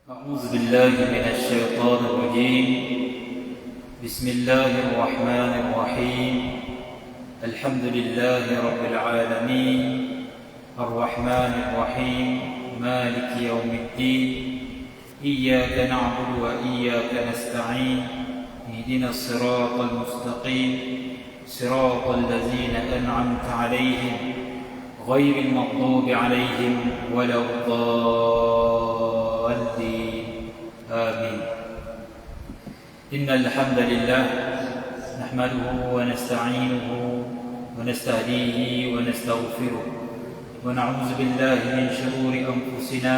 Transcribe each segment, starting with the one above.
أعوذ بالله من الشيطان الرجيم. بسم الله الرحمن الرحيم. الحمد لله رب العالمين الرحمن الرحيم مالك يوم الدين. إياك نعبد وإياك نستعين. اهدنا الصراط المستقيم صراط الذين أنعمت عليهم غير المغضوب عليهم ولا الضالين. آمين. إن الحمد لله نحمده ونستعينه ونستهديه ونستغفره ونعوذ بالله من شرور أنفسنا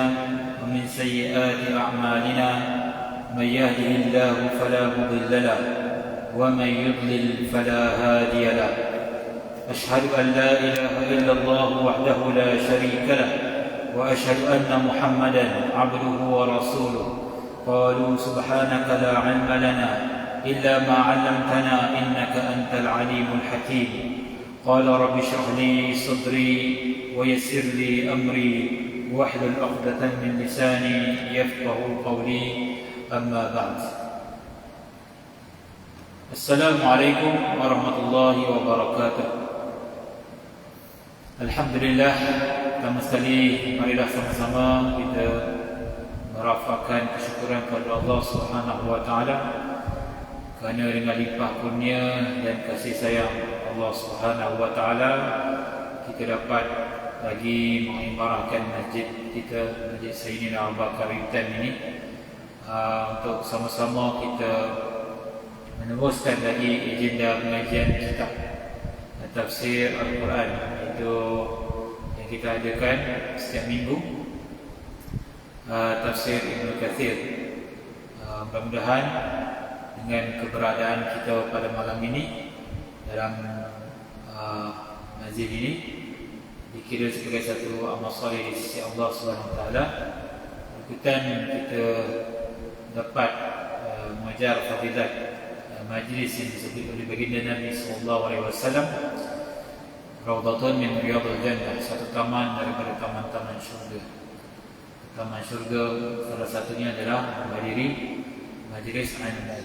ومن سيئات أعمالنا. من يهده الله فلا مضل له ومن يضلل فلا هادي له. أشهد أن لا إله إلا الله وحده لا شريك له وأشهد أن محمدا عبده ورسوله. قالوا سبحانك لا علم لنا إلا ما علمتنا إنك أنت العليم الحكيم. قال رب اشرح لي صدري ويسر لي أمري واحلل عقدة من لساني يفقه قولي. أما بعد. Assalamualaikum warahmatullahi wabarakatuh. Alhamdulillah, pertama sekali marilah sama-sama kita merafakkan kesyukuran kepada Allah Subhanahu wa taala kerana dengan limpah kurnia dan kasih sayang Allah Subhanahu wa taala kita dapat lagi mengimarahkan masjid kita, Masjid Sayyidina Abu Bakar Bintan ini, untuk sama-sama kita meneruskan lagi agenda pengajian kitab tafsir Al-Quran itu yang kita adakan setiap minggu, tafsir Ibn Kathir. Mudah-mudahan dengan keberadaan kita pada malam ini dalam masjid ini dikira sebagai satu amal soleh di sisi Allah SWT. Berikutan kita dapat mengajar fadilat majlis yang disebut oleh baginda Nabi SAW, Raudhatun min Riyadhil Jannah, satu taman daripada taman-taman syurga. Taman syurga salah satunya adalah menghadiri majlis ilmu.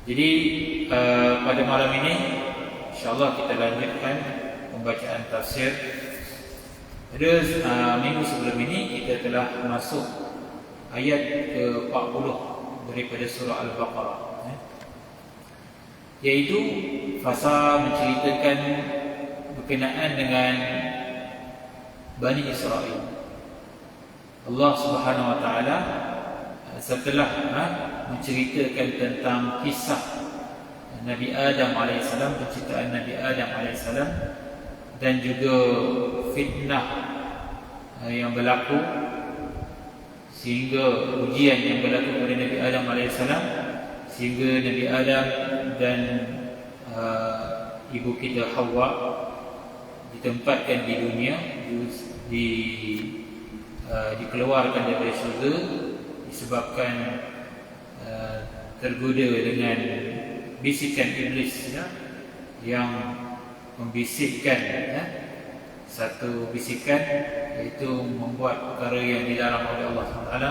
Jadi pada malam ini insya-Allah kita lanjutkan pembacaan tafsir. Pada minggu sebelum ini kita telah masuk ayat ke-40 daripada surah Al-Baqarah, iaitu fasa menceritakan berkenaan dengan Bani Israel. Allah Subhanahu wa taala setelah menceritakan tentang kisah Nabi Adam alaihissalam, penciptaan Nabi Adam alaihissalam, dan juga fitnah yang berlaku sehingga ujian yang berlaku kepada Nabi Adam alaihissalam, sehingga Nabi Adam dan ibu kita Hawa ditempatkan di dunia, dikeluarkan dari syurga disebabkan tergoda dengan bisikan iblis yang membisikkan satu bisikan, iaitu membuat perkara yang dilarang oleh Allah SWT,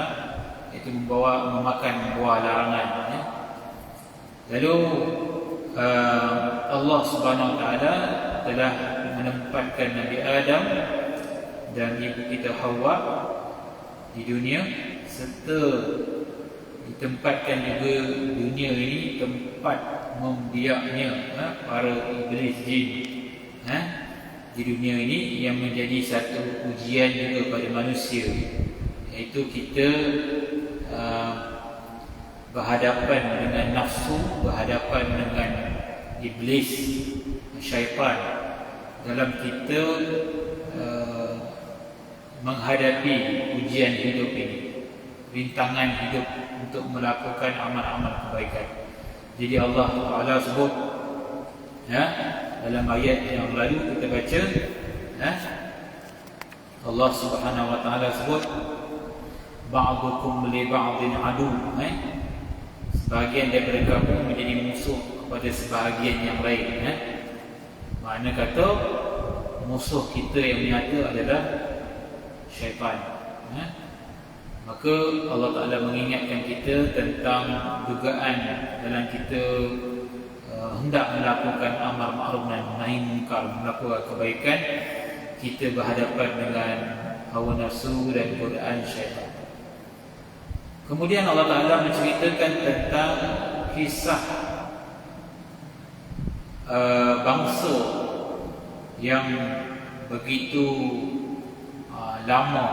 iaitu memakan buah larangan. Lalu Allah Subhanahu wa taala telah menempatkan Nabi Adam dan ibu kita Hawa di dunia, serta ditempatkan juga dunia ini tempat membiaknya para iblis jin di dunia ini, yang menjadi satu ujian juga pada manusia, iaitu kita berhadapan dengan nafsu, berhadapan dengan iblis, syaitan, dalam kita menghadapi ujian hidup ini, rintangan hidup untuk melakukan amal-amal kebaikan. Jadi Allah Ta'ala sebut dalam ayat yang lalu kita baca, Allah Subhanahu wa taala sebut ba'dukum li ba'din adu, sebahagian daripada kamu menjadi musuh kepada sebahagian yang lain. Makna kata musuh kita yang nyata adalah syaitan. Maka Allah Ta'ala mengingatkan kita tentang dugaan dalam kita hendak melakukan amar ma'ruf dan nahi munkar, melakukan kebaikan, kita berhadapan dengan hawa nafsu dan godaan syaitan. Kemudian Allah Ta'ala menceritakan tentang kisah bangsa yang begitu lama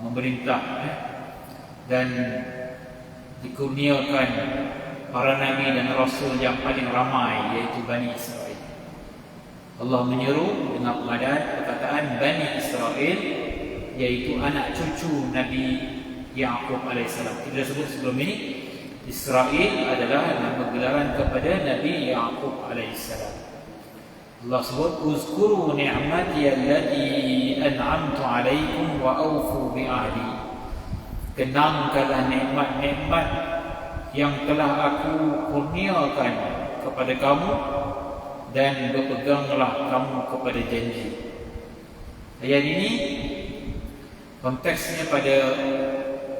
memerintah dan dikurniakan para nabi dan rasul yang paling ramai, iaitu Bani Israel. Allah menyeru dengan perkataan Bani Israel, iaitu anak cucu Nabi Yaqub alaihissalam. Kita sebut sebelum ini Israel adalah nama gelaran kepada Nabi Yaqub alaihissalam. Allah sebut uzkuru ni'mati allati an'amtu 'alaikum wa awfu bi ahdi. Kenangkanlah nikmat-nikmat yang telah aku kurniakan kepada kamu dan berpeganglah kamu kepada janji. Ayat ini konteksnya pada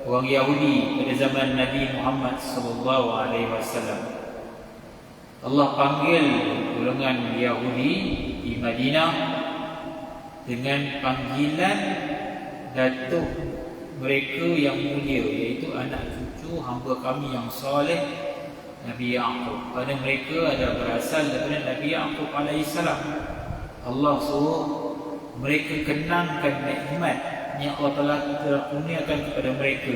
orang Yahudi pada zaman Nabi Muhammad sallallahu alaihi wasallam. Allah panggil golongan Yahudi di Madinah dengan panggilan datuk mereka yang mulia, iaitu anak cucu hamba kami yang soleh Nabi Yaqub. Pada mereka adalah berasal daripada Nabi Yaqub alaihissalam. Allah suruh mereka kenangkan nikmat yang Allah telah kurniakan kepada mereka,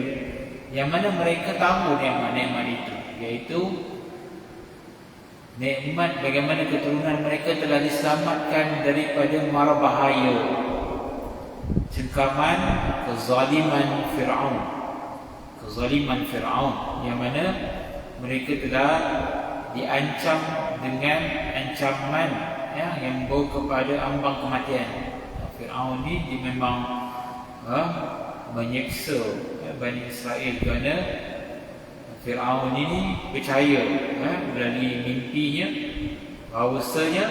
yang mana mereka tahu nikmat-nikmat itu, iaitu nikmat bagaimana keturunan mereka telah diselamatkan daripada mara bahaya cengkaman kezaliman Fir'aun, yang mana mereka telah diancam dengan ancaman yang membawa kepada ambang kematian. Fir'aun ni dia memang menyeksa Bani Israel kerana Fir'aun ini percaya melalui mimpinya bahawasanya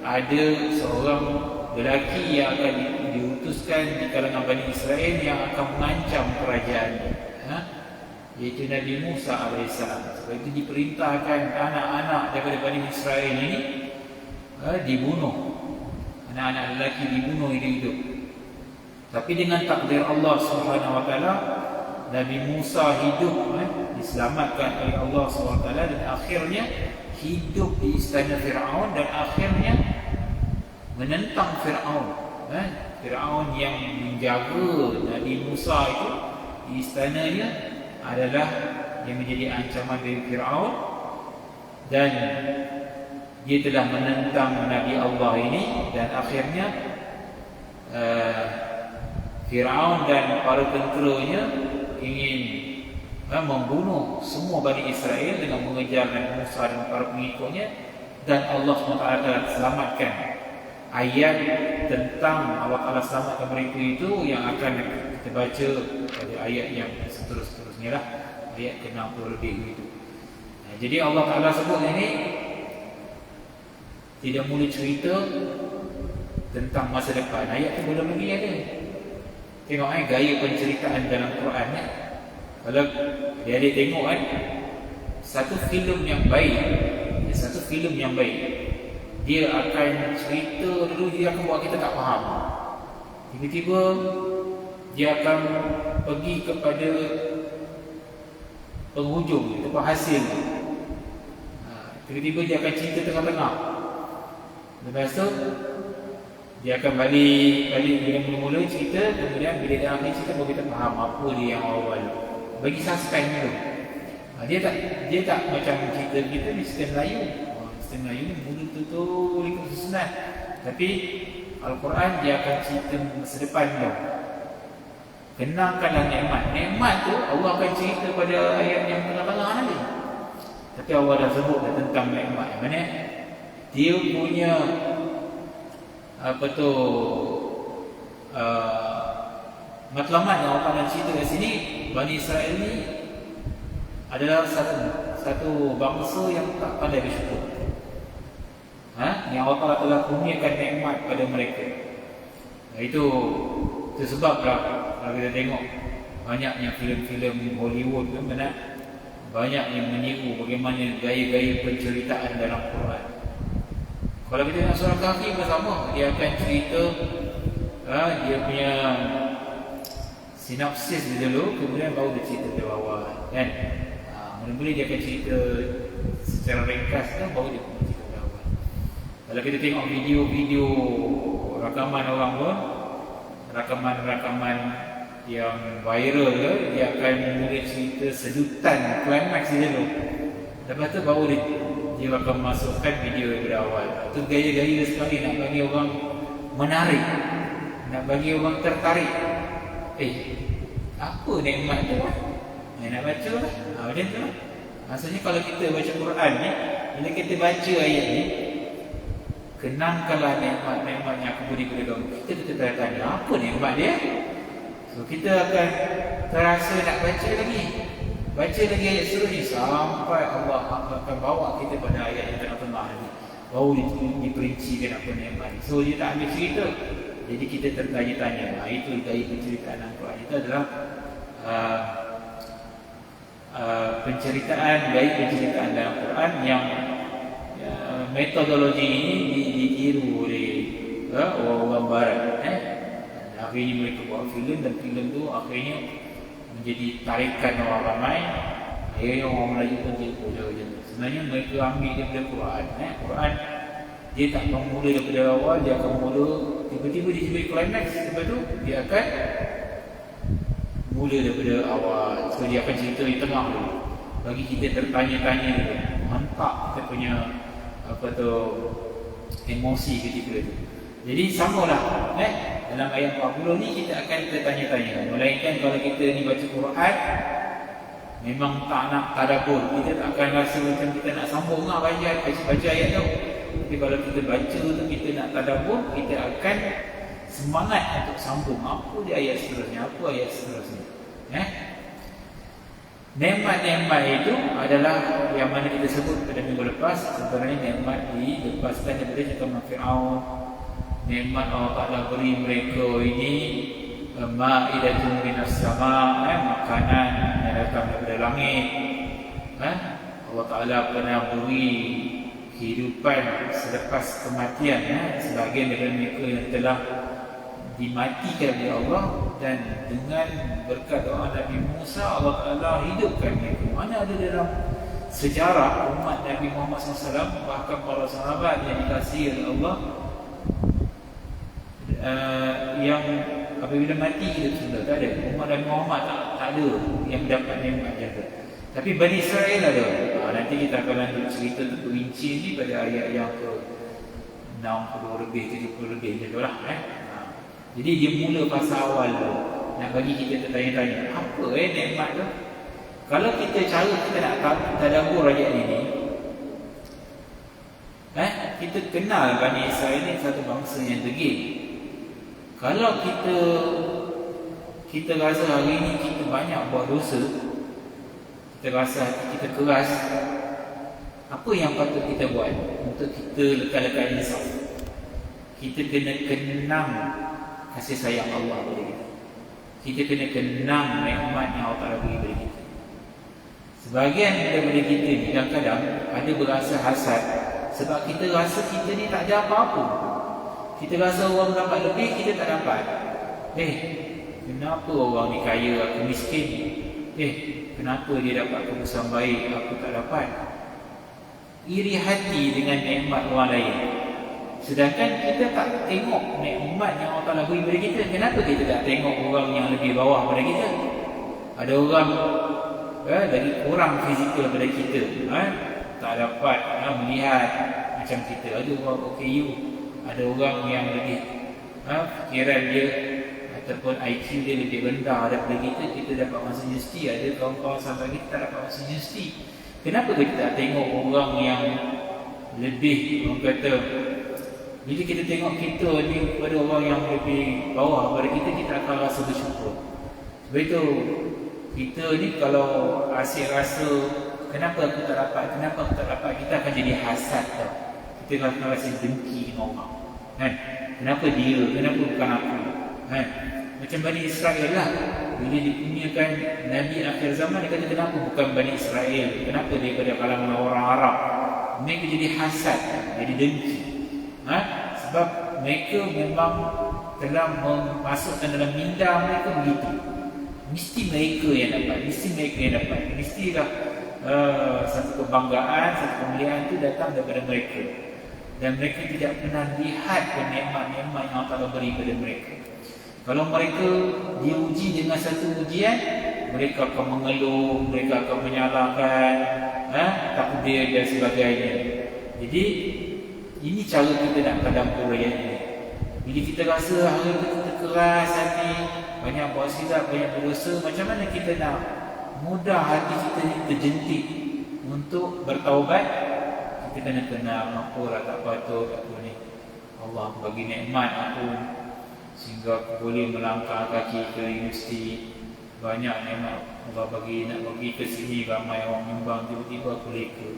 ada seorang lelaki yang akan diutuskan di kalangan Bani Israel yang akan mengancam kerajaannya, iaitu Nabi Musa alaihissalam. Sebab itu diperintahkan anak-anak daripada Bani Israel ini dibunuh, anak-anak lelaki dibunuh hidup-hidup. Tapi dengan takdir Allah Subhanahu Wa Taala, Nabi Musa hidup, diselamatkan oleh Allah SWT, dan akhirnya hidup di istana Fir'aun, dan akhirnya menentang Fir'aun. Fir'aun yang menjaga Nabi Musa itu di istananya adalah yang menjadi ancaman dari Fir'aun, dan dia telah menentang Nabi Allah ini, dan akhirnya Fir'aun dan para tenteranya ingin membunuh semua Bani Israel dengan mengejar Nabi Musa dan para pengikutnya, dan Allah SWT telah selamatkan. Ayat tentang Allah Ta'ala selamatkan mereka itu yang akan kita baca pada ayat yang seterusnya lah, ayat ke-60 lebih itu. Jadi Allah Ta'ala sebut ini tidak mula cerita tentang masa depan. Ayat tu belum lagi ada. Tengok gaya penceritaan dalam Quran ni. Kalau dia tengok satu filem yang baik, dia akan cerita dulu, dia akan buat kita tak faham. Tiba-tiba dia akan pergi kepada penghujung, tempat hasil. Tiba-tiba dia akan cerita tengah-tengah. Lepas tu dia akan balik bila mula-mula cerita, kemudian bila dia akhir cerita baru kita faham apa dia yang awal. Bagi suspense dulu. Dia tak macam cerita kita di sistem Melayu. Sistem Melayu ni mula tutur ikut susunan. Tapi Al-Quran dia akan cerita masa depan tu. Kenangkanlah nikmat. Nikmat tu Allah akan cerita pada ayat yang tengah-tengah nanti. Tapi Allah dah sebut tentang nikmat. Mana dia punya matlamat yang Allah nak cerita kat sini. Bani Israel ni adalah satu bangsa yang tak pandai bersyukur. Yang Allah telah kurniakan nikmat pada mereka. Itu Itu sebablah kalau kita tengok banyaknya filem-filem Hollywood tu banyak yang meniru bagaimana gaya-gaya penceritaan dalam Quran. Kalau kita tengok surah Kahfi pun sama, dia akan cerita dia punya sinopsis dia dulu, kemudian baru dia cerita dari bawah kan. Mula-mula dia akan cerita secara ringkas kan, baru dia cerita dari bawah. Kalau kita tengok video-video rakaman orang pun, rakaman yang viral ke, dia akan mula cerita sedutan klimaks dia dulu. Lepas tu baru dia akan masukkan video dari awal. Itu gaya-gaya sekali nak bagi orang menarik, nak bagi orang tertarik. Apa nikmat tu lah? Nak baca lah. Macam tu lah. Maksudnya kalau kita baca Quran ni, bila kita baca ayat ni, kenangkanlah nikmat-nikmat yang aku beri kepada kamu. Kita tanya, apa nikmat dia? So kita akan terasa nak baca lagi. Baca lagi ayat seterusnya sampai Allah akan bawa kita pada ayat yang tengah-tengah ni. Baru diperincikan apa nikmat. So dia tak ambil cerita. Jadi kita tertanya-tanya. Itu gaya penceritaan Al-Quran. Itu adalah gaya penceritaan dalam Quran yang metodologi ini ditiru oleh orang Barat. Akhirnya mereka buat filem, dan filem tu akhirnya menjadi tarikan orang ramai. Akhirnya orang Melayu pun jadi macam tu. Sebenarnya mereka ambil daripada Quran. Quran dia tak akan mula daripada awal, dia akan mula tiba-tiba dia beri climax, lepas tu dia akan mula daripada awal. So dia akan cerita di tengah dulu, bagi kita tertanya-tanya dulu, mantap kita punya emosi ketika itu. Jadi samalah dalam ayat 40 ni kita akan tertanya-tanya. Melainkan kalau kita ni baca Quran memang tak nak tadabbur, kita tak akan rasa macam kita nak sambung baca ayat tu. Tapi kalau kita baca tu, kita nak tadabbur, kita akan semangat untuk sambung. Apa dia ayat seterusnya? Apa ayat seterusnya? Nikmat-nikmat itu adalah yang mana kita sebut pada minggu lepas. Sebenarnya nikmat dilepaskan daripada cakapan Fir'aun. Nikmat Allah Ta'ala beri mereka ini ma'idatun minas sama', makanan yang datang daripada langit. Allah Ta'ala pernah beri kehidupan selepas kematian. Sebahagian daripada mereka yang telah dimatikan oleh Allah, dan dengan berkat doa Nabi Musa, Allah Ta'ala hidupkan mereka. Mana ada dalam sejarah umat Nabi Muhammad SAW, bahkan para sahabat yang dikasihi oleh Allah, yang apabila mati hidup sudah tak ada. Umat Nabi Muhammad tak ada yang mendapat nikmat macam tu. Tapi Bani Israel ada. Nanti kita akan lanjut cerita terperinci ni pada ayat yang ke 60 lebih, 70 lebih macam tu lah. Jadi dia mula pasal awal tu, nak bagi kita tertanya-tanya, apa nikmat tu? Kalau kita cara kita nak tadabbur ayat ini, kita kenal Bani Israel ni satu bangsa yang degil. Kalau kita rasa hari ini kita banyak buat dosa, kita rasa hati kita keras, apa yang patut kita buat untuk kita lekat-lekat insaf? Kita kena kenang kasih sayang Allah kepada kita. Kita kena kenang nikmat yang Allah Ta'ala beri kepada kita. Sebahagian daripada kita ni kadang-kadang ada berasa hasad sebab kita rasa kita ni tak ada apa-apa. Kita rasa orang dapat lebih, kita tak dapat. Kenapa orang ni kaya, aku miskin? Kenapa dia dapat keputusan baik, aku tak dapat? Iri hati dengan nikmat orang lain. Sedangkan kita tak tengok nikmat yang Allah Ta'ala beri kepada kita. Kenapa kita tak tengok orang yang lebih bawah daripada kita? Ada orang lagi kurang fizikal daripada kita, tak dapat melihat macam kita. Ada orang OKU, ada orang yang lebih fikiran dia ataupun IQ dia lebih rendah daripada kita. Kita dapat masuk universiti. Ada kawan-kawan sahabat kita tak dapat masuk universiti. Kenapa kita tak tengok orang yang lebih, orang kata, bila kita tengok kita ni kepada orang yang lebih bawah daripada kita, kita akan rasa bersyukur. Sebab itu kita ni kalau asyik rasa kenapa aku tak dapat, kita akan jadi hasad tau. Kita akan rasa dengki dengan orang. Kenapa dia? Kenapa bukan aku? Macam Bani Israel lah, bila dipunyakan Nabi akhir zaman, dia kata kenapa bukan Bani Israel, kenapa daripada kalangan orang Arab. Mereka jadi hasad, jadi dengki. Sebab mereka memang telah memasukkan dalam minda mereka begitu. Mesti mereka yang dapat, mesti mereka yang dapat, mestilah satu kebanggaan, satu kemuliaan itu datang daripada mereka. Dan mereka tidak pernah lihat nikmat-nikmat yang Allah Ta'ala beri kepada mereka. Kalau mereka diuji dengan satu ujian, mereka akan mengeluh, mereka akan menyalahkan takdir dan sebagainya. Jadi ini cara kita nak padam ayat ini. Bila kita rasa hari kita keras hati, banyak buat silap, banyak berdosa, macam mana kita nak mudah hati kita ni terjentik untuk bertaubat? Kita kena kenal apa tak patut aku ni. Allah bagi nikmat aku sehingga aku boleh melangkah kaki ke universiti. Banyak nikmat Allah bagi, nak bagi ke sini, ramai orang nyumbang, tiba-tiba aku leka.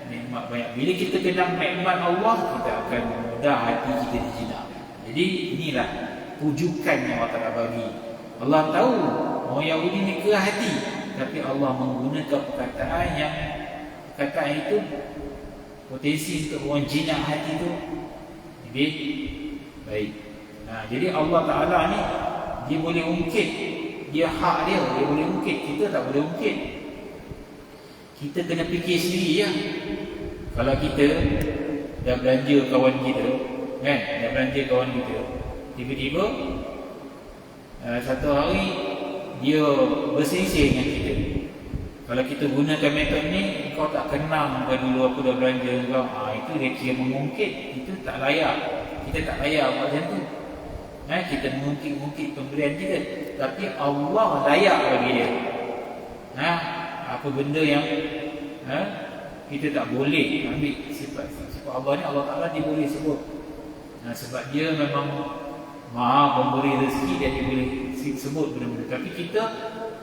Nikmat banyak. Bila kita kenal nikmat Allah, kita akan mudah hati kita dijinak. Jadi inilah pujukan yang Allah Ta'ala bagi. Allah tahu orang Yahudi ni keras hati, tapi Allah menggunakan perkataan yang itu potensi untuk orang jinak hati tu lebih baik. Jadi Allah Ta'ala ni dia boleh ungkit, dia hak dia boleh ungkit. Kita tak boleh ungkit. Kita kena fikir sendiri ya. Kalau kita dah belanja kawan kita, dah belanja kawan kita, tiba-tiba satu hari dia berselisih dengan kita. Kalau kita gunakan metod ni, kau tak kenal kau dulu aku dah belanja kau. Itu dia kira mengungkit. Itu tak layak. Kita tak layak buat macam tu. Kita mengungkit pemberian kita. Tapi Allah layak bagi dia. Apa benda yang kita tak boleh ambil sifat Allah ni, Allah Ta'ala dia boleh sebut. Sebab dia memang Maha pemberi rezeki, dia boleh sebut benda-benda. Tapi kita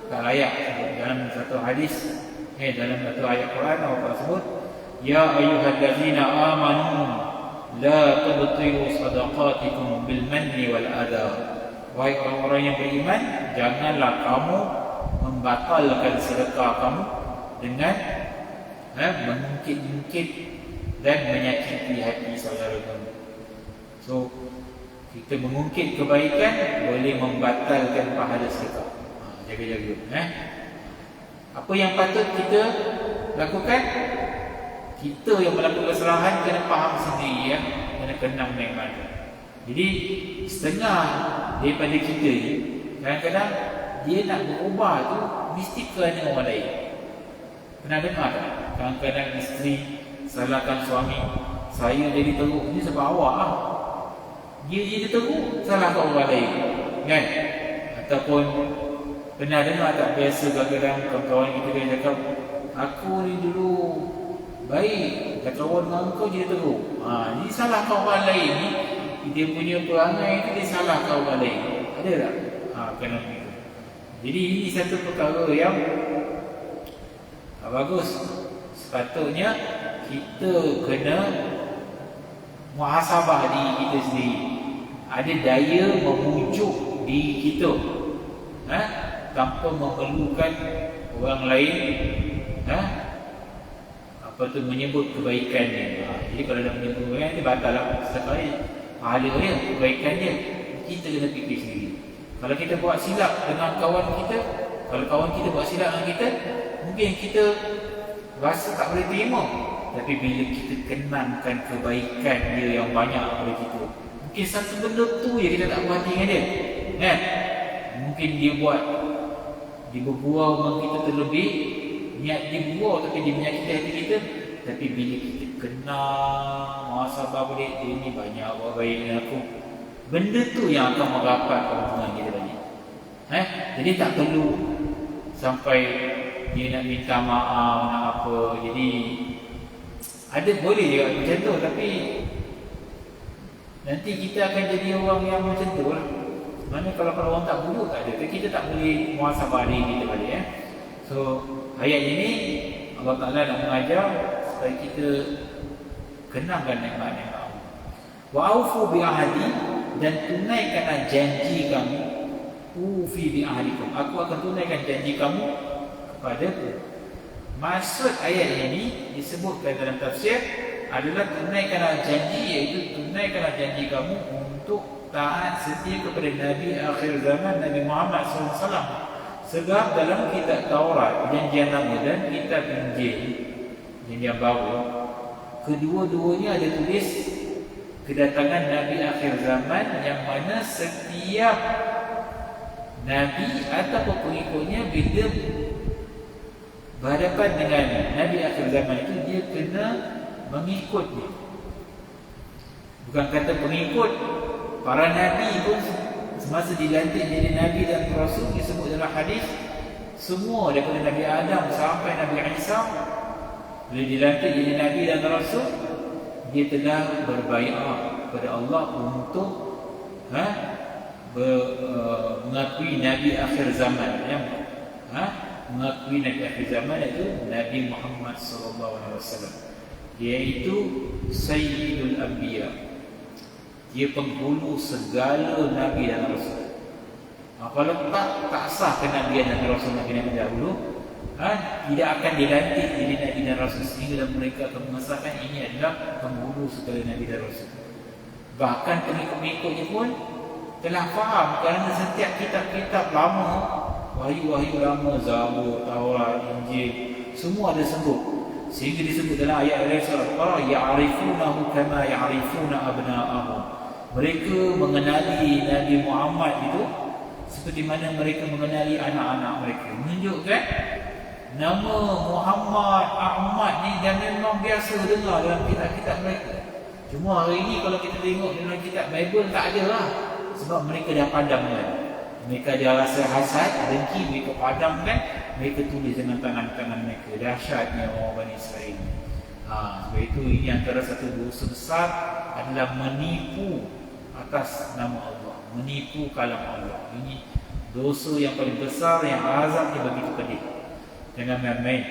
tak layak. Dalam satu hadis, dalam satu ayat Quran Allah sebut, ya ayyuhallazina amanu la tubtilu sadaqatikum bil manni wal adha. Wahai orang-orang yang beriman, janganlah kamu membatalkan sedekah kamu dengan mengungkit-ungkit dan menyakiti hati saudara kamu. So kita mengungkit kebaikan boleh membatalkan pahala sedekah. Jaga-jaga. Apa yang patut kita lakukan? Kita yang melakukan kesalahan kena faham sendiri, kena kenal nikmat. Jadi setengah daripada kita ni kadang-kadang dia nak berubah tu mesti kerana orang lain. Pernah dengar tak? Kadang-kadang isteri salahkan suami, saya jadi teruk ni sebab awak lah. Dia jadi teruk, salahkan orang lain, kan? Ataupun pernah dengar tak, biasa kadang-kadang kawan-kawan kita dia cakap, aku ni dulu baik, dah kawan dengan kau jadi teruk. Ni salahkan orang lain ni, dia punya perangai tu dia salahkan orang lain. Ada tak? Kena begitu. Jadi ini satu perkara yang bagus. Sepatutnya kita kena muhasabah diri kita sendiri. Ada daya memujuk diri kita tanpa memerlukan orang lain menyebut kebaikannya. Jadi kalau dah menyebut kebaikan dia batal lah sekali pahala dia, kebaikan dia. Kita kena fikir sendiri. Kalau kita buat silap dengan kawan kita, kalau kawan kita buat silap dengan kita, mungkin kita rasa tak boleh terima. Tapi bila kita kenangkan kebaikan dia yang banyak pada kita, mungkin satu benda tu je kita tak puas hati dengan dia, kan? Mungkin dia buat, dia bergurau dengan kita terlebih, niat dia gurau tapi dia menyakiti hati kita. Tapi bila kita kenal, muhasabah balik, dia ni banyak buat baik dengan aku, benda tu yang akan merapatkan hubungan kita balik. Jadi tak perlu sampai dia nak minta maaf, nak apa. Jadi ada boleh juga macam tu, tapi nanti kita akan jadi orang yang macam tu lah. Mana kalau orang tak buruk tak ada, kita tak boleh muhasabah diri kita balik. So ayat ini Allah Ta'ala nak mengajar supaya kita kenangkan nikmat-nikmat Allah. Wa aufu bi ahdi, dan tunaikanlah janji kamu. Ufi bi ahdikum, aku akan tunaikan janji kamu kepadaku. Maksud ayat ini disebutkan dalam tafsir adalah tunaikanlah janji, iaitu tunaikanlah janji kamu untuk taat setia kepada Nabi akhir zaman, Nabi Muhammad SAW. Sebab dalam kitab Taurat, Perjanjian Lama dan kitab Injil, Perjanjian Baru, kedua-duanya ada tulis kedatangan Nabi akhir zaman, yang mana setiap Nabi atau pengikutnya bila berhadapan dengan Nabi akhir zaman itu, dia kena mengikutnya. Bukan kata pengikut, para Nabi pun semasa dilantik jadi Nabi dan Rasul, disebut dalam hadis, semua daripada Nabi Adam sampai Nabi Isa, bila dilantik jadi Nabi dan Rasul, dia telah berbaiat kepada Allah untuk mengakui Nabi akhir zaman, mengakui Nabi akhir zaman, iaitu Nabi Muhammad SAW, iaitu Sayyidul Anbiya. Dia penghulu segala Nabi dan Rasul. Kalau tak sah kenabian dan Rasul Nabi dahulu, tidak akan dilantik jadi Nabi dan Rasul, sehingga mereka akan mengesahkan ini adalah penghulu segala Nabi dan Rasul. Bahkan pengikut-pengikutnya pun telah faham, kerana setiap kitab-kitab lama, wahyu-wahyu lama, Zabur, Taurat, Injil, semua ada sebut. Sehingga disebut dalam ayat Al-Baqarah, ya'rifunahu kama ya'rifuna abna'ahum. Mereka mengenali Nabi Muhammad itu seperti mana mereka mengenali anak-anak mereka. Menunjukkan nama Muhammad, Ahmad ni dan memang biasa dengar dalam kitab-kitab mereka. Cuma hari ini kalau kita tengok dalam kitab Bible, tak ada lah. Sebab mereka dah padamkan. Mereka ada rasa hasad, dengki, mereka padamkan, mereka tulis dengan tangan-tangan mereka. Dahsyatnya orang Bani Israel. Sebab itu ini antara satu dosa besar adalah menipu atas nama Allah, menipu kalam Allah. Ini dosa yang paling besar, yang azabnya begitu pedih. Jangan main-main.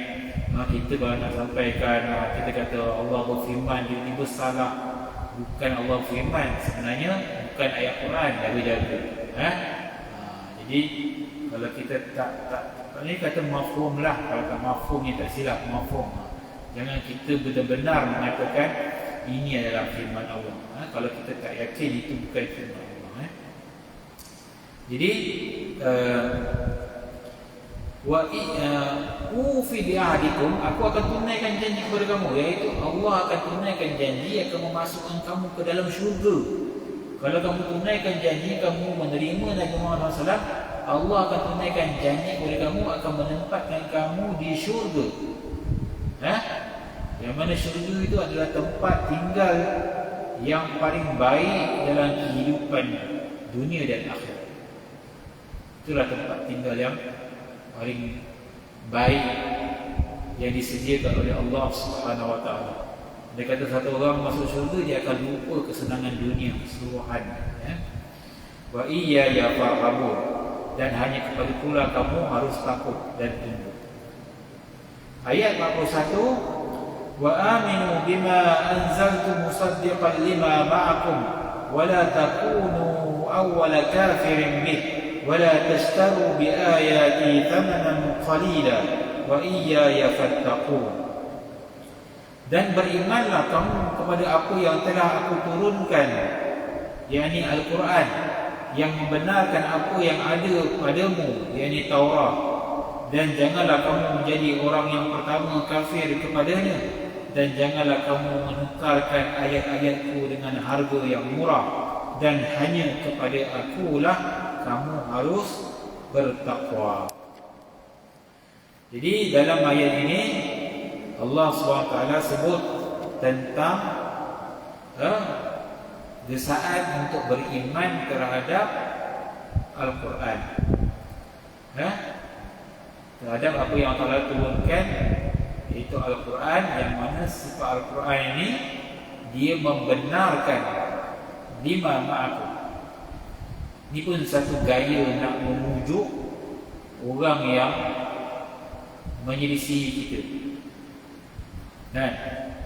Kita kalau nak sampaikan, kita kata Allah berfirman, tiba-tiba salah. Bukan Allah firman, sebenarnya bukan ayat Quran, jaga-jaga. Jadi kalau kita tak ini kata mafhum lah, kalau tak mafhum ni tak silap mafhum. Jangan kita benar-benar mengatakan ini adalah firman Allah. Kalau kita tak yakin itu bukan firman Allah. Jadi ufi bi'ahdikum, aku akan tunaikan janji kepada kamu, iaitu Allah akan tunaikan janji, akan memasukkan kamu ke dalam syurga. Kalau kamu tunaikan janji, kamu menerima Nabi Muhammad SAW, Allah akan tunaikan janji kepada kamu, akan menempatkan kamu di syurga. Yang mana syurga itu adalah tempat tinggal yang paling baik dalam kehidupan dunia dan akhirat. Itulah tempat tinggal yang paling baik yang disediakan oleh Allah Subhanahu Wa Taala. Dia kata satu orang masuk syurga, dia akan lupa kesenangan dunia keseluruhan. Wa iyya farhabun, dan hanya kepada pula kamu harus takut dan tunduk. Ayat 41, wa aminu bima anzaltu musaddiqan lima ma'akum wa la takunu awwala kafirin bih ولا تشتروا بآياتي ثمنا قليلا وإياي فاتقون. Dan berimanlah kamu kepada apa yang telah aku turunkan, yakni Al-Quran, yang membenarkan apa yang ada padamu, yakni Taurat. Dan janganlah kamu menjadi orang yang pertama kafir kepadanya, dan janganlah kamu menukarkan ayat-ayatku dengan harga yang murah, dan hanya kepada akulah kamu harus bertakwa. Jadi dalam ayat ini Allah SWT sebut tentang desaan untuk beriman terhadap Al-Quran, terhadap apa yang Allah turunkan, iaitu Al-Quran, yang mana sifat Al-Quran ini dia membenarkan lima ma'akum. Ini pun satu gaya nak memujuk orang yang menyelisihi kita.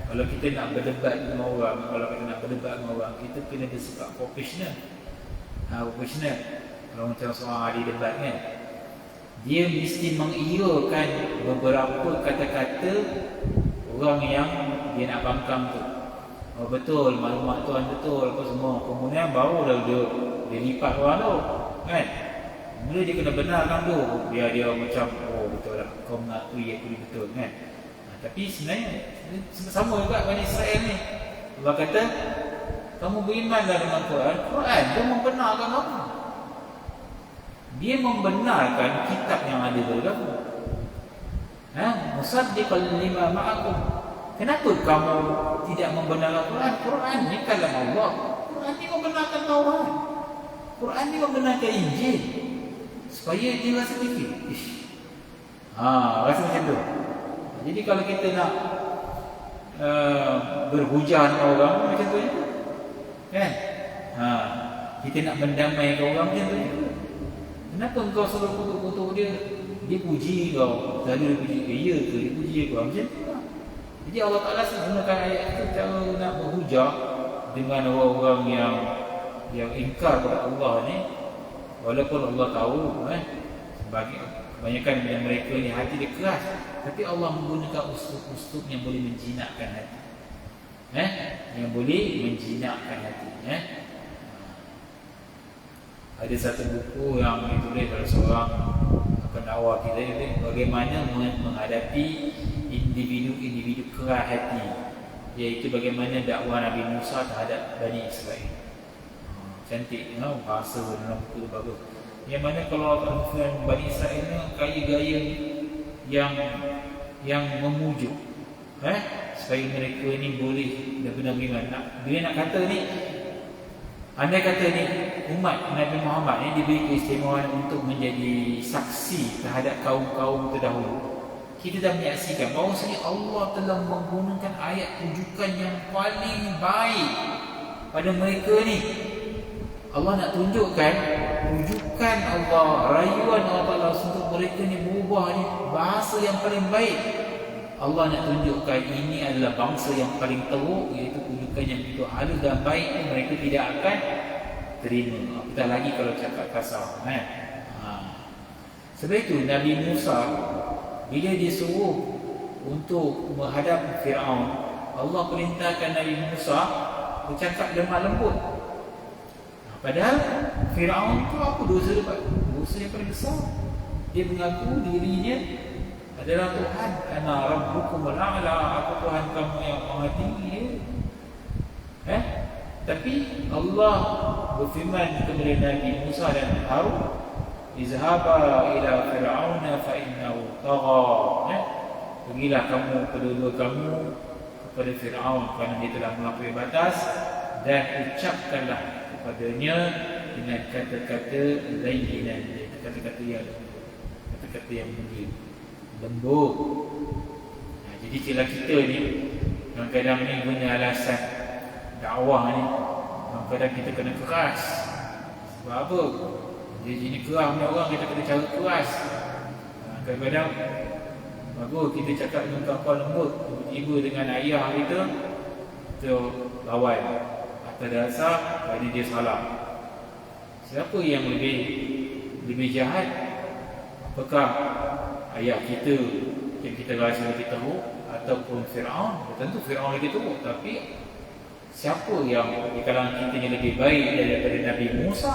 Kalau kita nak berdebat dengan orang, kalau kita nak berdebat dengan orang, kita kena bersikap profesional. Profesional. Kalau macam seorang ahli debat kan, dia mesti mengiyakan beberapa kata-kata orang yang dia nak bangkang tu. Oh betul, maklumat tuan betul, apa semua. Kemudian barulah dia lipat orang tu kan. Mula dia kena benarkan tu, biar dia macam oh betul lah, kau mengakui aku ni betul kan. Tapi sebenarnya sama juga Bani Israel ni. Allah kata, kamu berimanlah dengan Quran. Quran dia membenarkan kamu. Dia membenarkan kitab yang ada dalam kamu. Musaddiqan lima ma'akum. Kenapa kamu tidak membenarkan Quran? Quran ni kalam Allah. Quran ni membenarkan Taurat. Quran ni membenarkan Injil. Supaya dia rasa fikir. Rasa macam tu. Jadi kalau kita nak berhujah dengan orang macam tu je. Kan? Kita nak mendamaikan orang macam tu je. Kenapa engkau suruh kutuk-kutuk dia? Dia puji kau. Selalu dia puji. Ya ke? Dia puji kau. Macam tu lah. Jadi Allah Ta'ala gunakan ayat itu cara nak berhujah dengan orang-orang yang ingkar kepada Allah ni. Walaupun Allah tahu kebanyakan dari mereka ni hati dia keras, tapi Allah menggunakan uslub yang boleh menjinakkan hati. Yang boleh menjinakkan hati. Ada satu buku yang ditulis oleh seorang pendakwah kita ni, bagaimana menghadapi individu-individu keras hati, iaitu bagaimana dakwah Nabi Musa terhadap Bani Israel. Cantik, bahasa dalam buku tu bagus. Yang mana kalau Bani Israel ni kaya gaya yang memujuk, supaya mereka ni boleh benar-benar beriman. Bila nak kata ni, andai kata ni umat Nabi Muhammad ni diberi keistimewaan untuk menjadi saksi terhadap kaum-kaum terdahulu, kita dah menyaksikan bahawa Allah telah menggunakan ayat rujukan yang paling baik pada mereka ni. Allah nak tunjukkan rujukan Allah, rayuan Allah untuk mereka ni berubah ni bahasa yang paling baik. Allah nak tunjukkan ini adalah bangsa yang paling teruk, iaitu rujukan yang begitu halus dan baik ni mereka tidak akan terima. Apatah lagi kalau cakap kasar. Sebab itu Nabi Musa bila disuruh untuk menghadap Fir'aun, Allah perintahkan Nabi Musa bercakap lemah lembut. Padahal Fir'aun tu apa dosa dia buat? Dosa yang paling besar. Dia mengaku dirinya adalah Tuhan. Ana rabbukumul a'la, aku Tuhan kamu yang maha tinggi. Tapi Allah berfirman kepada Nabi Musa dan Harun, izhaba ila fir'auna fa innahu tagha. Pergilah kamu kedua-dua kamu kepada Fir'aun kerana dia telah melampaui batas, dan ucapkanlah kepadanya dengan kata-kata layyinan, kata-kata yang lembut. Jadi celah kita ni kadang-kadang ni punya alasan dakwah ni, kadang-kadang kita kena keras. Sebab apa? Jadi ni keras punya orang, kita kena cara keras. Kadang-kadang bagus kita cakap dengan kawan lembut, tiba-tiba dengan ayah kita lawan. Atas dasar kerana dia salah. Siapa yang lebih jahat? Apakah ayah kita yang kita rasa lebih teruk, ataupun Fir'aun? Tentu Fir'aun lebih teruk. Tapi siapa yang di kalangan kita yang lebih baik daripada Nabi Musa?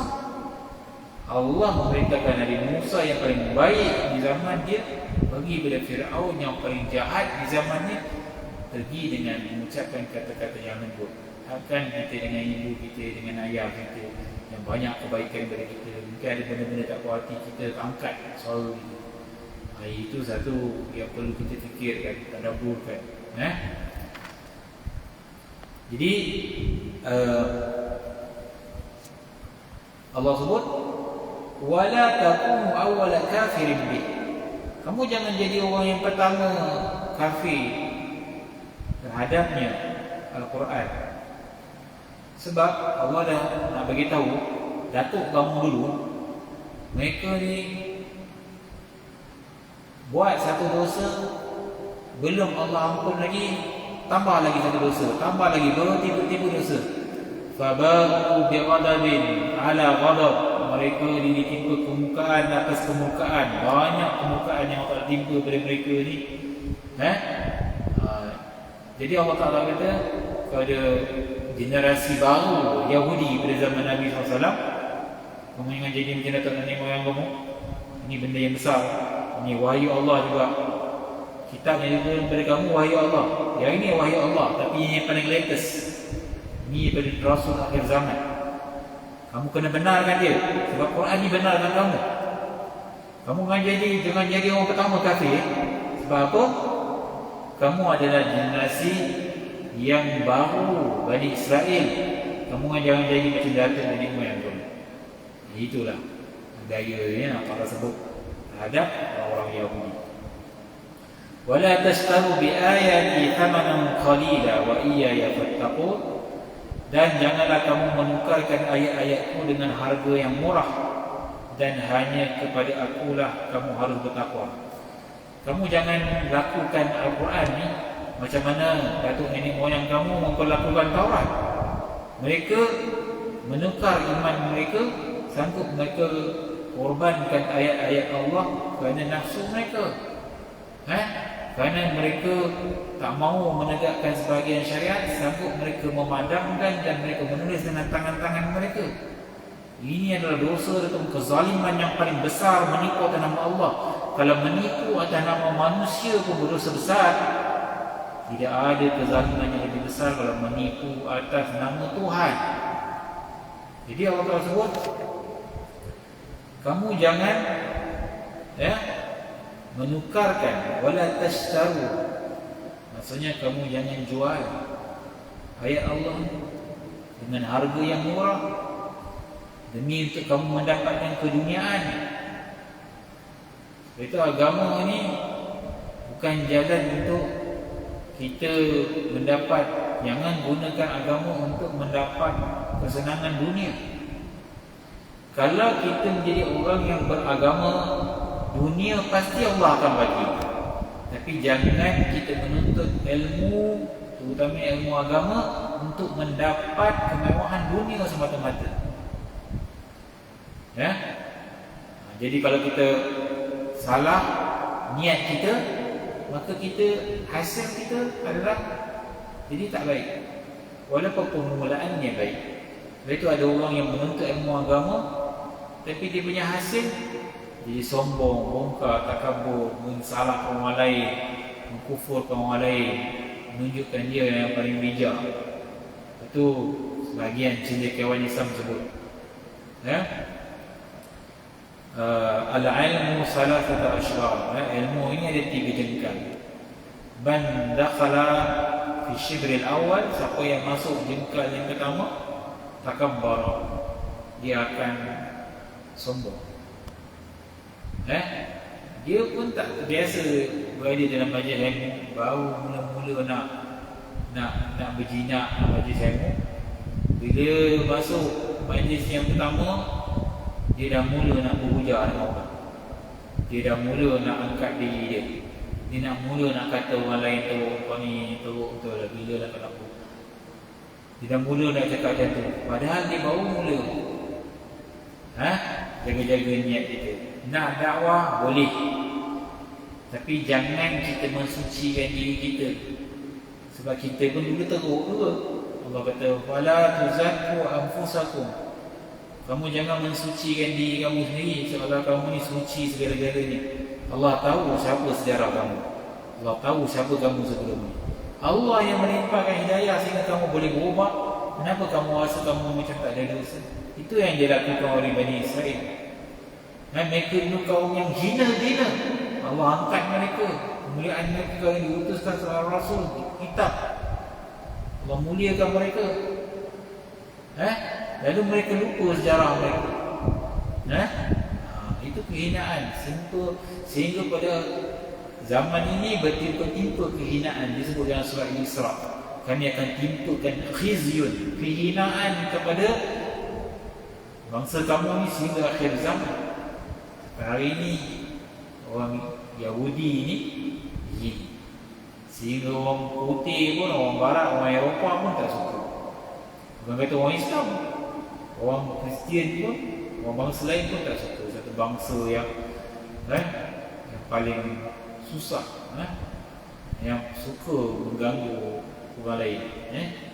Allah memerintahkan Nabi Musa yang paling baik di zaman dia bagi pada Fir'aun yang paling jahat di zamannya, pergi dengan mengucapkan kata-kata yang lembut. Akan kita dengan ibu kita, dengan ayah kita yang banyak kebaikan daripada kita, mungkin ada benda-benda tak puas hati, kita angkat suara kita. Itu satu yang perlu kita fikirkan, tadaburkan. Jadi Allah sebut wala takunu awwala kafirin bih. Kamu jangan jadi orang yang pertama kafir terhadapnya Al-Quran. Sebab Allah dah nak bagi tahu datuk kamu dulu, mereka ni buat satu dosa, belum Allah ampun lagi, tambah lagi satu dosa, tambah lagi, baru tiba-tiba dosa. Fabaru bighadabin ala ghadab, mereka ni ditimpa kemurkaan atas kemurkaan. Banyak kemurkaan yang Allah timpa pada mereka ni. Jadi Allah Ta'ala kata pada generasi baru Yahudi pada zaman Nabi SAW, kamu jangan jadi macam datuk nenek moyang kamu. Ini benda yang besar. Ini wahyu Allah juga. Kitab yang diturunkan kepada kamu wahyu Allah. Yang ini wahyu Allah, tapi ini yang paling latest. Ini daripada Rasul akhir zaman. Kamu kena benarkan dia, sebab Quran ni benarkan kamu. Kamu jangan jadi orang pertama kafir. Sebab apa? Kamu adalah generasi yang baru Bani Israel. Kamu jangan jadi macam datuk nenek moyang kamu. Itulah gaya yang Allah sebut terhadap orang Yahudi. Wala tashtaru bi ayati thamanan qalila wa iyaya fattaqun. Dan janganlah kamu menukarkan ayat-ayatku dengan harga yang murah, dan hanya kepada akulah kamu harus bertakwa. Kamu jangan lakukan Al-Quran ni macam mana datuk nenek moyang kamu memperlakukan Taurat. Mereka menukar iman mereka, sanggup mereka korbankan ayat-ayat Allah kerana nafsu mereka. Kerana mereka tak mahu menegakkan sebahagian syariat, sanggup mereka memadamkan dan mereka menulis dengan tangan-tangan mereka. Ini adalah dosa atau kezaliman yang paling besar, menipu atas nama Allah. Kalau menipu atas nama manusia pun berdosa besar. Tidak ada kezaliman yang lebih besar kalau menipu atas nama Tuhan. Jadi Allah Ta'ala sebut, kamu jangan menukarkan, wala tashtaru. Maksudnya kamu jangan jual ayat Allah dengan harga yang murah demi untuk kamu mendapatkan keduniaan. Itu agama ni bukan jalan untuk kita mendapat. Jangan gunakan agama untuk mendapat kesenangan dunia. Kalau kita menjadi orang yang beragama, dunia pasti Allah akan bagi. Tapi jangan kita menuntut ilmu, terutama ilmu agama, untuk mendapat kemewahan dunia semata-mata. Jadi kalau kita salah niat kita, maka hasil kita adalah jadi tak baik, walaupun permulaannya baik. Sebab itu ada orang yang menuntut ilmu agama, tapi dia punya hasil jadi sombong, bongkar, takabur, mensalahkan orang lain, mengkufurkan orang lain, menunjukkan dia yang paling bijak. Itu sebahagian cendekiawan Islam sebut. Al-ilmu salasata ashrar. Ilmu ini ada 3 jengkal. Man dakhala fi shibril awal, siapa yang masuk jengkal yang pertama, takabbar, dia akan sombong. Dia pun tak terbiasa berada dalam majlis ilmu, baru mula-mula nak berjinak, nak majlis ilmu. Bila masuk majlis yang pertama, dia dah mula nak berhujah dengan orang. Dia dah mula nak angkat diri dia. Dia nak mula nak kata orang lain teruk, kau ni teruk betul lah, bila lah kau nak buat. Dia dah mula nak cakap macam tu, padahal dia baru mula. Jaga-jaga niat kita. Nak dakwah boleh, tapi jangan kita mensucikan diri kita, sebab kita pun dulu teruk juga. Allah kata, wala tuzakku anfusakum. Kamu jangan mensucikan diri kamu sendiri seolah kamu ni suci segala-galanya. Allah tahu siapa sejarah kamu. Allah tahu siapa kamu sebelum ni. Allah yang melimpahkan hidayah sehingga kamu boleh berubah. Kenapa kamu rasa kamu macam tak ada dosa? Itu yang dilakukan oleh Bani Israel. Mereka dulu kaum yang hina-hina. Allah angkat mereka. Kemuliaan mereka yang diutuskan seorang Rasul, kitab. Allah muliakan mereka. Lalu mereka lupa sejarah mereka. Itu kehinaan. Sehingga pada zaman ini bertimpa-timpa kehinaan. Disebut dalam surah Al-Isra, kami akan timpakan khizyun, kehinaan kepada bangsa kamu ni sehingga akhir zaman. Hari ini orang Yahudi ni begini, sehingga orang putih pun, orang barat, orang Eropah pun tak suka. Bukan kata orang Islam, Orang Kristian pun, orang bangsa lain pun tak suka. Satu bangsa yang paling susah, yang suka mengganggu orang lain,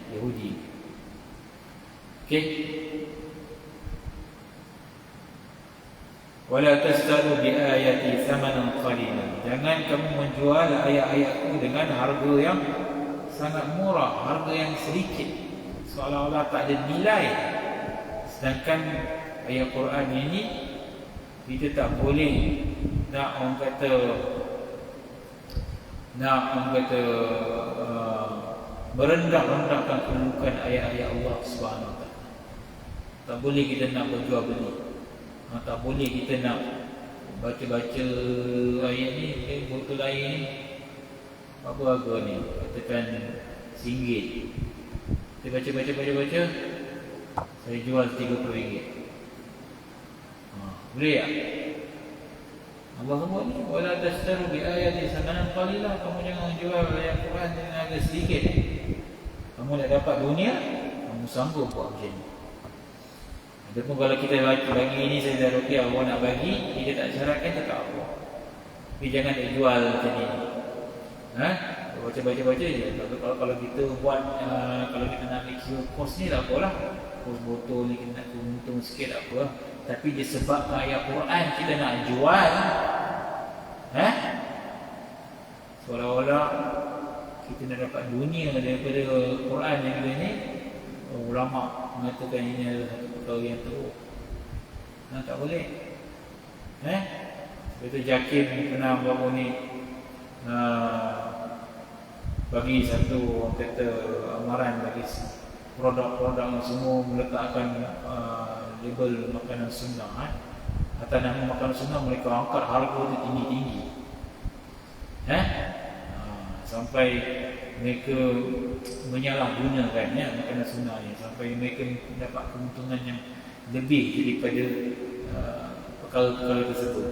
Yahudi. Okey. Wala tastaru bi ayati thamanan qalilan. Jangan kamu menjual ayat-ayatku dengan harga yang sangat murah, harga yang sedikit, seolah-olah tak ada nilai. Sedangkan ayat Quran ini kita tak boleh nak orang kata merendah-rendahkan kedudukan ayat-ayat Allah Subhanahu Wa Taala. Tak boleh kita nak berjual beli. Tak boleh kita nak baca-baca ayat ni, botol air ni apa harga ni? Katakan RM1. Kita baca, saya jual RM30. Boleh tak? Allah sebut ni, wala tastaru bi ayati samanan qalilan. Kamu jangan jual ayat Quran dengan harga sedikit. Kamu nak dapat dunia, kamu sanggup buat macam ni. Adapun kalau kita bagi ini saya dah rupiah, awak nak bagi, kita tak syaratkan, tak apa. Tapi jangan nak jual macam ni. Baca je. Kalau kita buat, kalau kita nak ambil kos ni tak apalah. Kos botol ni kita nak untung sikit tak apa. Tapi disebabkan ayat Quran kita nak jual, seolah-olah kita nak dapat dunia daripada Quran yang ada ni. Ulama mengatakan ini adalah satu perkara yang teruk. Tak boleh. Betul Jakim pernah baru ni bagi satu kata amaran bagi produk-produk yang semua meletakkan label makanan sunnah. Atas nama makanan sunnah mereka angkat harga tu tinggi-tinggi. Sampai mereka menyalahgunakan makanan sunnah ni, sampai mereka dapat keuntungan yang lebih daripada perkara-perkara tersebut.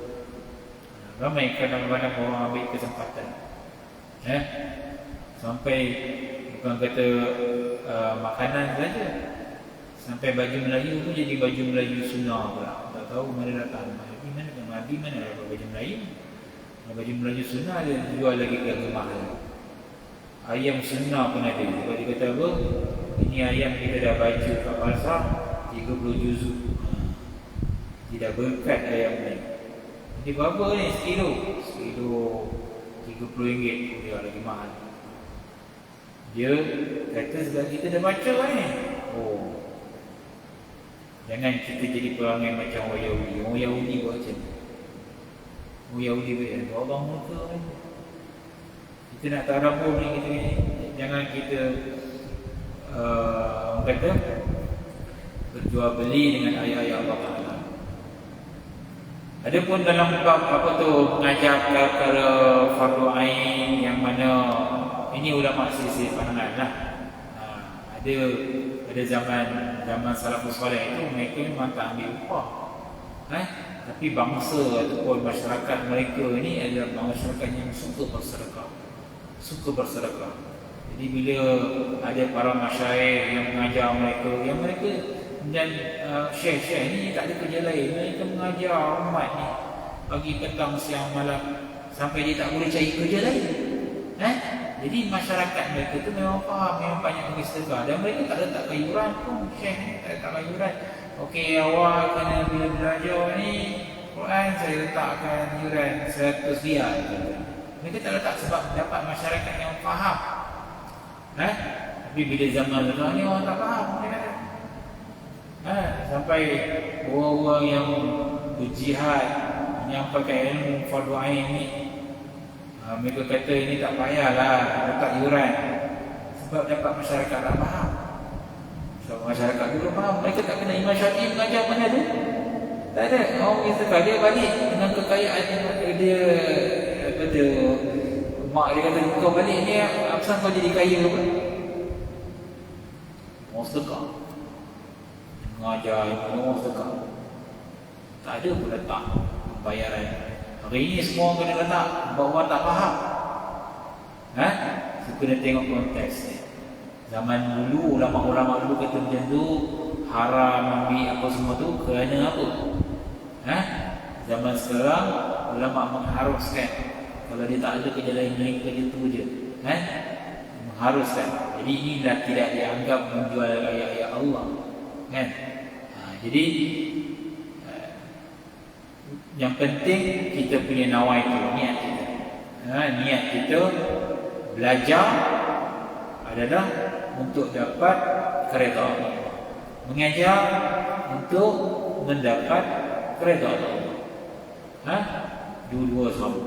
Ramai kadang-kadang orang ambil kesempatan, sampai bukan kata makanan saja, sampai baju Melayu tu jadi baju Melayu sunnah pula. Tak tahu mana datang Nabi mana dapat baju Melayu. Baju Melayu sunnah dia jual lagi ke harga mahal. Ayam sunnah pun ada. Sebab dia kata apa? Ini ayam kita dah baca kat pasar 30 juzuk. Tidak berkat ayam ni. Jadi berapa ni? Sekilo RM30. Dia lagi mahal. Dia kata sebab kita dah baca ni. Jangan kita jadi perangai macam orang Yahudi. Orang Yahudi buat macam ni. Orang Yahudi buat Allah muka ni. Kita nak tarabur ni, jangan kita kata berjual beli dengan ayat-ayat Allah Taala. Adapun dalam bab mengajar perkara fardu ain yang mana ini ulama sisi pandangan lah. Ada zaman salafus saleh itu mereka memang tak ambil upah. Tapi bangsa ataupun masyarakat mereka ini adalah masyarakat yang suka bersedekah. Jadi bila ada para masyayikh yang mengajar mereka, dan syekh-syekh ni tak ada kerja lain, mereka mengajar umat ni pagi, petang, siang, malam, sampai dia tak boleh cari kerja lain. Jadi masyarakat mereka tu memang faham, memang banyak pergi sedekah, dan mereka tak letak kayuran pun. Syekh ni tak letak kayuran. Okey, awak kena bila belajar ni Quran, saya letakkan yuran RM100. Mereka tak letak sebab dapat masyarakat yang faham. Tapi bila zaman lelah ni orang tak faham. Sampai orang-orang yang berjihad, yang pakai ilmu fardu ain ni, mereka kata ini tak payahlah letak yuran, sebab dapat masyarakat tak faham. Sebab masyarakat dulu faham. Mereka tak kena Imam Syafi'i mengajar mana tu? Tak ada. Orang kita dia balik dengan kekayaan dia. Mak dia kata kau balik ni, apasal kau jadi kaya apa? Orang sedekah. Mengajar orang sedekah. Tak ada pun letak bayaran. Hari ini semua kena letak bahawa tak faham. So kena tengok konteks ni. Zaman dulu ulama-ulama dulu kata macam tu, haram, ambil apa semua tu kerana apa? Zaman sekarang ulama mengharuskan kalau dia tak ada kerja lain kerja tu je, mengharuskan. Jadi inilah tidak dianggap menjual ayat-ayat Allah, kan? Jadi yang penting kita punya nawai tu, niat kita. Niat kita belajar adalah untuk dapat keredaan Allah. Mengajar untuk mendapat keredaan Allah. Dua-dua sama.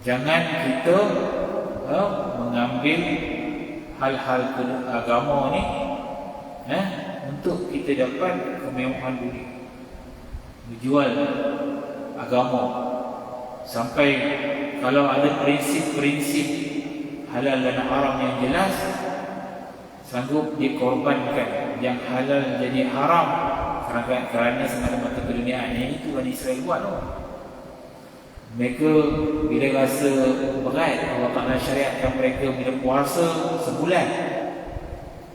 Jangan kita mengambil hal-hal agama ni untuk kita dapat kemewahan dunia, menjual agama sampai kalau ada prinsip-prinsip halal dan haram yang jelas, sanggup dikorbankan yang halal jadi haram kerana semata-mata keduniaan. Yang itu Bani Israel buat tu. Mereka bila rasa berat, Allah Ta'ala syariatkan mereka bila puasa sebulan,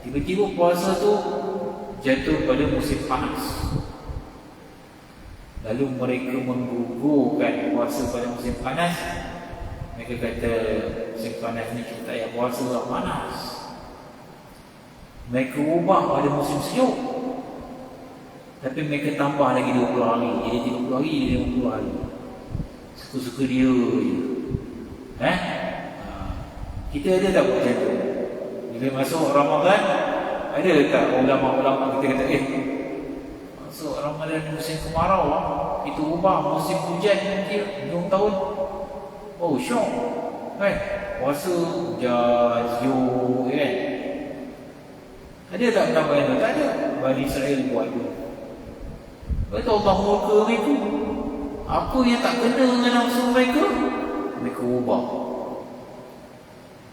tiba-tiba puasa tu jatuh pada musim panas. Lalu mereka menggugurkan puasa pada musim panas. Mereka kata musim panas ni kita tak payah puasa lah, panas. Mereka ubah pada musim sejuk, tapi mereka tambah lagi 20 hari. Jadi 30 hari, jadi 50 hari. Suka-suka dia je. Kita ada tak buat macam tu? Bila masuk Ramadan, ada tak ulama-ulama kita kata masuk Ramadan musim kemarau, kita ubah musim hujan nanti hujung tahun. Oh, syok, kan? Puasa hujan, sejuk, kan? Ada tak pendapat itu? Tak ada. Bani Israel buat tu. Betul Allah murka mereka. Apa yang tak kena dengan nafsu mereka, mereka ubah.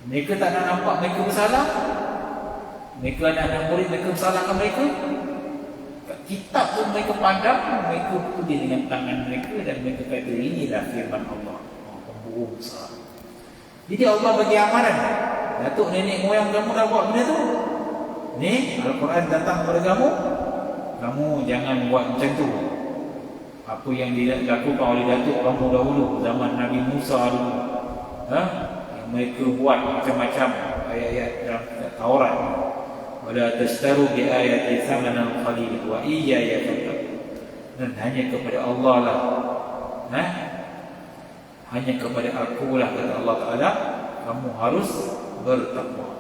Mereka tak nak nampak mereka bersalah. Mereka anak-anak murid mereka bersalahkan mereka. Kitab tu mereka pandang, mereka tulis dengan tangan mereka dan mereka kata inilah firman Allah. Pembohong besar. Jadi Allah bagi amaran. Datuk nenek moyang kamu dah buat benda tu. Ni Al-Quran datang kepada kamu, kamu jangan buat macam tu. Apa yang dilakukan oleh datuk kamu dahulu, zaman Nabi Musa dulu, yang mereka buat macam-macam ayat-ayat dalam Taurat. Wala tastaru bi ayati thamanan qalil wa iyaya fattaqun. Dan hanya kepada Allah lah, hanya kepada aku lah, kata Allah Ta'ala, kamu harus bertakwa.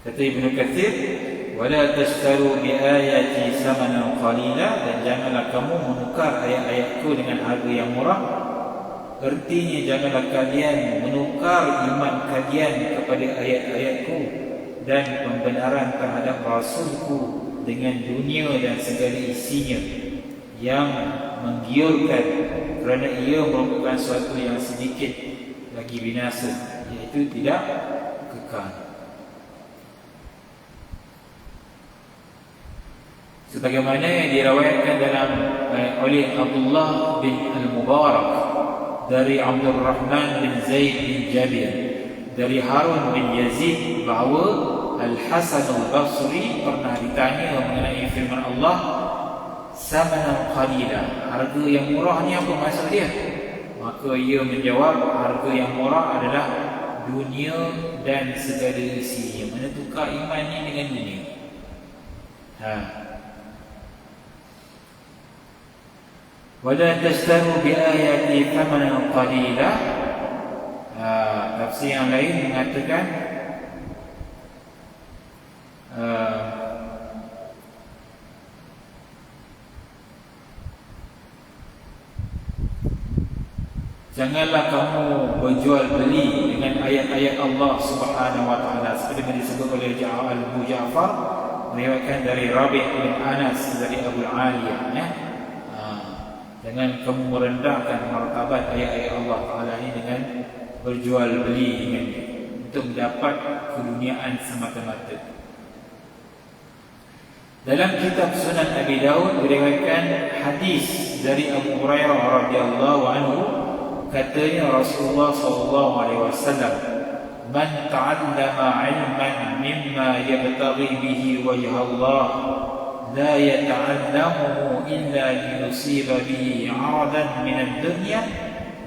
Kata Ibnu Katsir, wala tashtaru bi ayati samanan qalila, dan janganlah kamu menukar ayat-ayatku dengan harga yang murah. Artinya janganlah kalian menukar iman kalian kepada ayat-ayatku dan pembenaran terhadap rasulku dengan dunia dan segala isinya yang menggiurkan, kerana ia merupakan sesuatu yang sedikit lagi binasa, iaitu tidak kekal. Sebagaimana yang diriwayatkan oleh Abdullah bin Al-Mubarak dari Abdul Rahman bin Zaid bin Jabir dari Harun bin Yazid bahawa Al-Hasan Al-Basri pernah ditanya mengenai firman Allah samanan qalila, harga yang murah ni apa maksud dia? Maka ia menjawab, harga yang murah adalah dunia dan segala isinya. Mana tukar iman ni dengan dunia? Wala tashtaru bi ayati thamanan qalila. Tafsir yang lain mengatakan janganlah kamu berjual beli dengan ayat-ayat Allah Subhanahu wa taala, seperti yang disebut oleh Abu Ja'far, meriwayatkan dari Rabi' bin Anas dari Abu Aliyah, jangan kamu merendahkan martabat ayat-ayat Allah Ta'ala ini dengan berjual beli dengannya untuk mendapat keduniaan semata-mata. Dalam kitab Sunan Abi Daud diriwayatkan hadis dari Abu Hurairah radhiyallahu anhu, katanya Rasulullah sallallahu alaihi wasallam, "Man ta'allama 'ilman mimma yabtaghi bihi wajha Allah la yata'allamuhu illa liyusiba bihi 'aradan min ad-dunya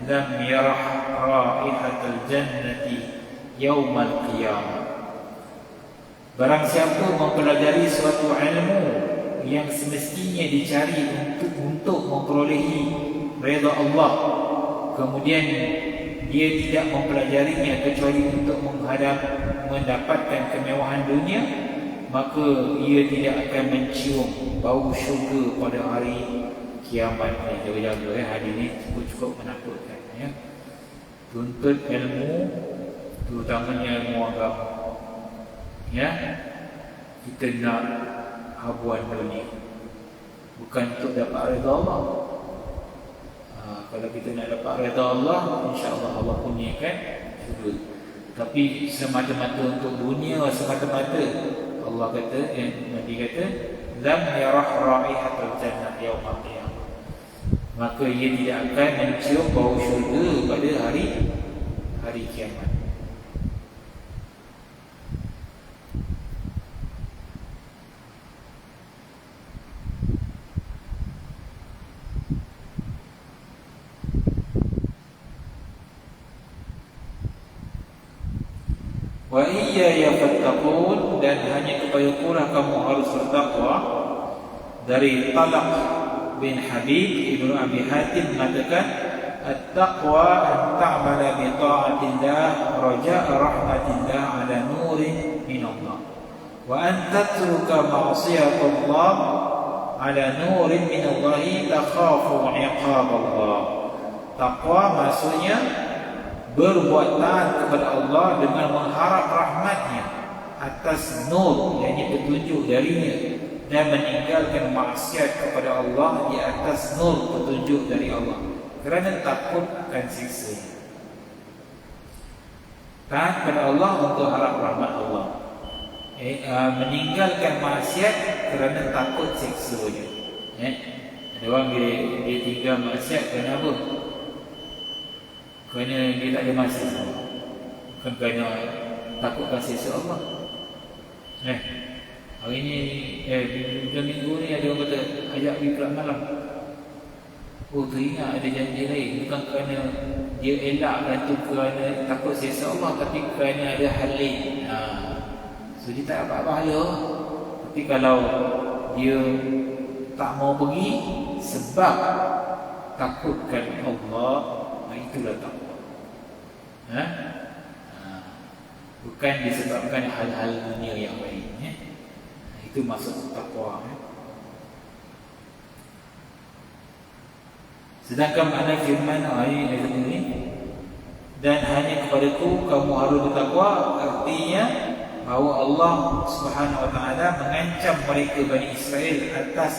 lam yarah raihatal jannati yaumal qiyamah." Barang siapa mempelajari suatu ilmu yang semestinya dicari untuk memperolehi redha Allah, kemudian dia tidak mempelajarinya kecuali untuk mendapatkan kemewahan dunia, maka ia tidak akan mencium bau syurga pada hari kiamat. Jaga-jaga hadis ini cukup menakutkan ya. Tuntut ilmu, terutamanya ilmu agama ya, kita nak habuan dunia bukan untuk dapat redha Allah. Kalau kita nak dapat redha Allah, insya-Allah Allah kurniakan syurga. Tapi semata-mata untuk dunia, semata-mata Allah kata, Nabi kata, lam yarah raihatal jannah yaumil qiyamah, maka ia tidak akan mencium bau syurga pada hari kiamat. Wa iyaya fattaqun, dan hanya kepadaku lah kamu harus bertakwa. Dari Talaq bin Habib Ibnu Abi Hatim mengatakan, at-taqwa an ta'mala bi ta'atillah raja'a rahmatillah ala nurin min Allah, wa an tatruka ma'siyatullah ala nurin min Allah takhafu 'iqab Allah. Taqwa maksudnya berbuat taat kepada Allah dengan mengharap rahmatnya atas nur, yakni petunjuk darinya, dan meninggalkan maksiat kepada Allah di atas nur petunjuk dari Allah, kerana takut akan siksa. Taat kepada Allah untuk harap rahmat Allah, meninggalkan maksiat kerana takut siksanya. Ada orang bila dia tinggal maksiat kerana apa? Kerana dia tak ada masa, bukan kerana takutkan siksa Allah. Hari ni bulan minggu ni ada orang kata ajak pergi kelab malam. Oh, teringat ada janji lain, bukan kerana dia elakkan tu kerana takut siksa Allah, tapi kerana ada hal lain. So dia tak dapat pahala. Tapi kalau dia tak mau pergi sebab takutkan Allah, itulah takwa. Bukan disebabkan hal-hal dunia yang lain. Itu maksud takwa. Sedangkan makna firman ayat ini, dan hanya kepadaku kamu harus bertakwa, artinya bahawa Allah Subhanahu wa taala mengancam mereka Bani Israel atas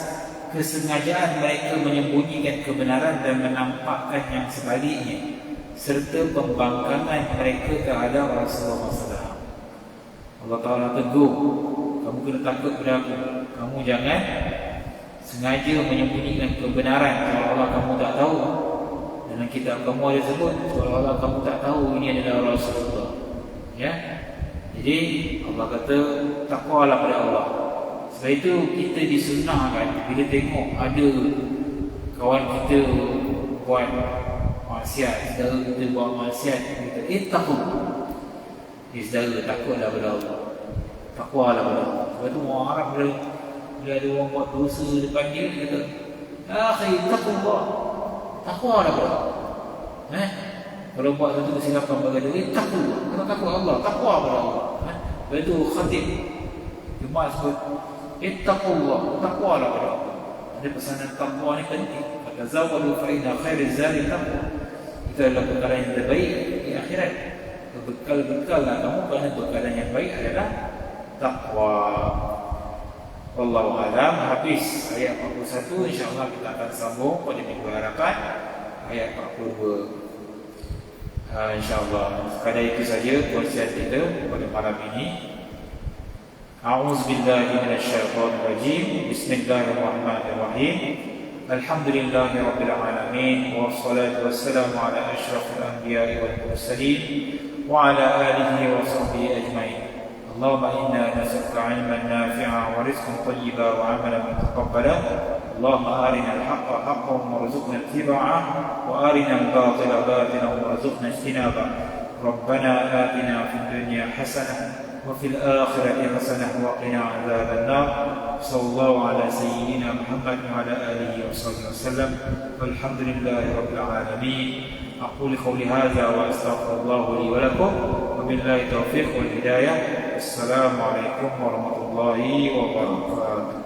kesengajaan mereka menyembunyikan kebenaran dan menampakkan yang sebaliknya, serta pembangkangan mereka terhadap Rasulullah SAW. Allah Ta'ala tegur, kamu kena takut pada aku, kamu jangan sengaja menyembunyikan kebenaran seolah-olah kamu tak tahu. Dalam kitab kamu ada sebut seolah-olah kamu tak tahu ini adalah Rasulullah. Ya. Jadi Allah kata takwalah pada Allah. Sebab itu kita disunnahkan bila tengok ada kawan kita buat maksiat, saudara kita buat maksiat, kita takut. Saudara takutlah pada Allah, takwalah pada Allah. Sebab itu orang Arab bila ada orang buat dosa depan dia, dia kata akhi taqullah, takwalah pada Allah. Kalau buat satu kesilapan bagi dia, takutlah, kena takut Allah, takwa pada Allah. Sebab itu khatib jemaah sebut ittaqullah, takwalah pada Allah. Ada pesanan takwa ni penting. Tazawwadu fa inna khairaz zadi taqwa. Itu adalah perkara yang terbaik di akhirat. Bekal-bekallah kamu kerana perkara yang baik adalah takwa. Wallahu a'lam. Habis ayat 41, insya-Allah kita akan sambung pada minggu hadapan ayat 42. InsyaAllah. Sekadar itu saja perkongsian kita pada malam ini. أعوذ بالله من الشيطان الرجيم. بسم الله الرحمن الرحيم. الحمد لله رب العالمين، والصلاة والسلام على أشرف الأنبياء والمرسلين وعلى آله وصحبه أجمعين. اللهم إنا نسألك علما نافعا ورزقا طيبا وعملا متقبلا. اللهم أرنا الحق حقا وارزقنا اتباعه، وأرنا الباطل باطلا وارزقنا اجتنابه. ربنا آتنا في الدنيا حسنة وفي الآخرة حسنة وقنا عذاب النار. صلى الله على سيدنا محمد وعلى آله وصحبه وسلم، والحمد لله رب العالمين. أقول قولي هذا وأستغفر الله لي ولكم، وبالله التوفيق والهداية. السلام عليكم ورحمة الله وبركاته.